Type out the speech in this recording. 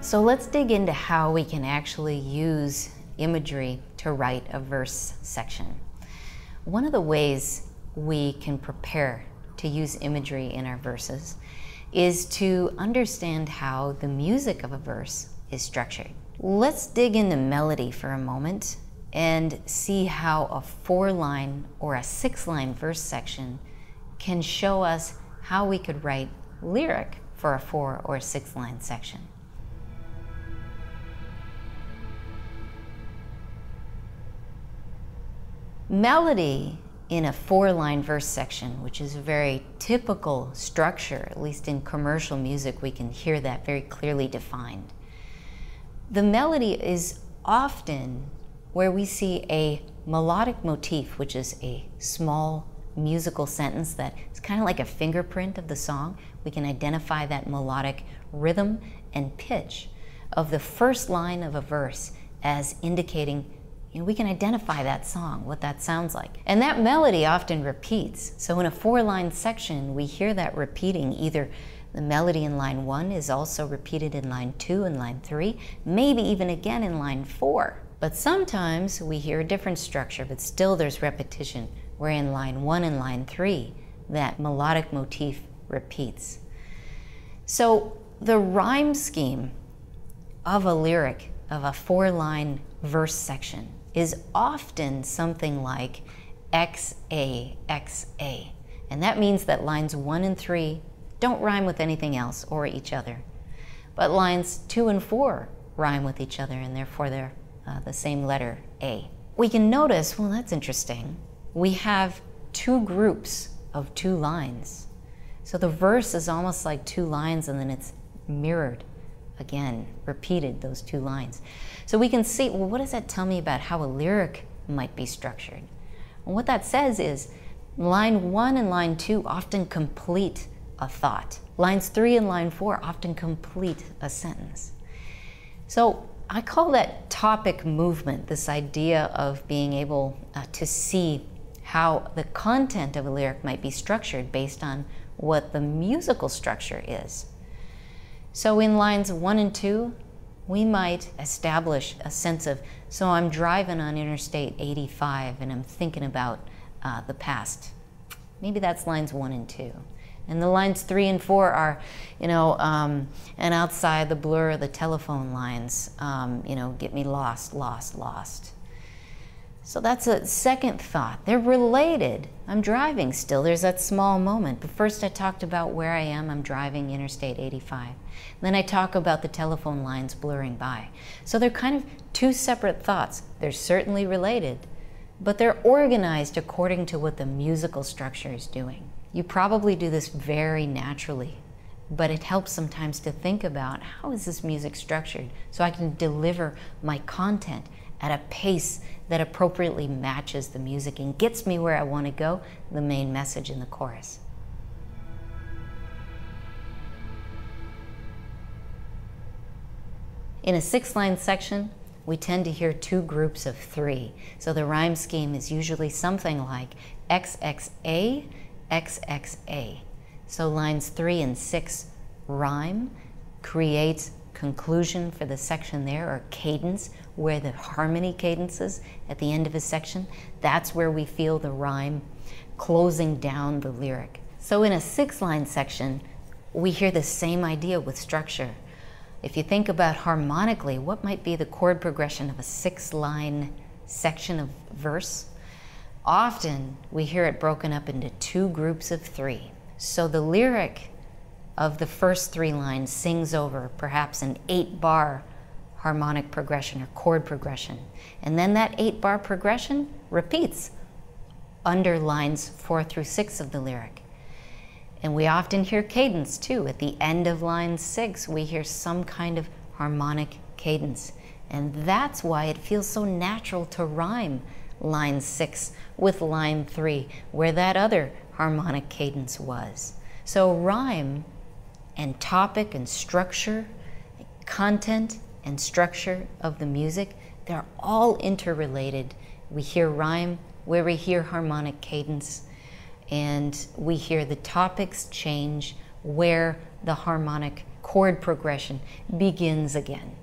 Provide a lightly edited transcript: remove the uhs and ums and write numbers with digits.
So let's dig into how we can actually use imagery to write a verse section. One of the ways we can prepare to use imagery in our verses is to understand how the music of a verse is structured. Let's dig into melody for a moment and see how a 4-line or a 6-line verse section can show us how we could write lyric for a 4 or 6-line section. Melody in a 4-line verse section, which is a very typical structure, at least in commercial music, we can hear that very clearly defined. The melody is often where we see a melodic motif, which is a small musical sentence that is kind of like a fingerprint of the song. We can identify that melodic rhythm and pitch of the first line of a verse as indicating, we can identify that song, what that sounds like. And that melody often repeats. So in a 4-line section, we hear that repeating. Either the melody in line 1 is also repeated in line 2 and line 3, maybe even again in line 4. But sometimes we hear a different structure, but still there's repetition, where in line 1 and line 3, that melodic motif repeats. So the rhyme scheme of a lyric of a 4-line verse section is often something like XA, XA. And that means that lines 1 and 3 don't rhyme with anything else or each other. But lines 2 and 4 rhyme with each other, and therefore they're the same letter, A. We can notice, well, that's interesting. We have 2 groups of 2 lines. So the verse is almost like 2 lines, and then it's mirrored again, repeated, those 2 lines. So we can see, well, what does that tell me about how a lyric might be structured? And what that says is line 1 and line 2 often complete a thought. Lines 3 and line 4 often complete a sentence. So I call that topic movement, this idea of being able to see how the content of a lyric might be structured based on what the musical structure is. So in lines 1 and 2, we might establish a sense of, so I'm driving on Interstate 85 and I'm thinking about the past. Maybe that's lines 1 and 2. And the lines 3 and 4 are, and outside the blur of the telephone lines, get me lost, lost, lost. So that's a second thought. They're related. I'm driving still. There's that small moment. But first I talked about where I am. I'm driving Interstate 85. Then I talk about the telephone lines blurring by. So they're kind of 2 separate thoughts. They're certainly related, but they're organized according to what the musical structure is doing. You probably do this very naturally, but it helps sometimes to think about, how is this music structured so I can deliver my content at a pace that appropriately matches the music and gets me where I want to go, the main message in the chorus. In a 6-line section, we tend to hear 2 groups of 3. So the rhyme scheme is usually something like XXA, XXA. So lines 3 and 6 rhyme, creates conclusion for the section there, or cadence, where the harmony cadences at the end of a section. That's where we feel the rhyme closing down the lyric. So in a 6-line section, we hear the same idea with structure. If you think about harmonically, what might be the chord progression of a 6-line section of verse? Often we hear it broken up into 2 groups of 3. So the lyric of the first 3 lines sings over perhaps an 8-bar harmonic progression or chord progression. And then that 8-bar progression repeats under lines 4 through 6 of the lyric. And we often hear cadence too. At the end of line 6, we hear some kind of harmonic cadence. And that's why it feels so natural to rhyme line 6 with line 3, where that other harmonic cadence was. So rhyme and topic and structure, content and structure of the music, they're all interrelated. We hear rhyme where we hear harmonic cadence, and we hear the topics change where the harmonic chord progression begins again.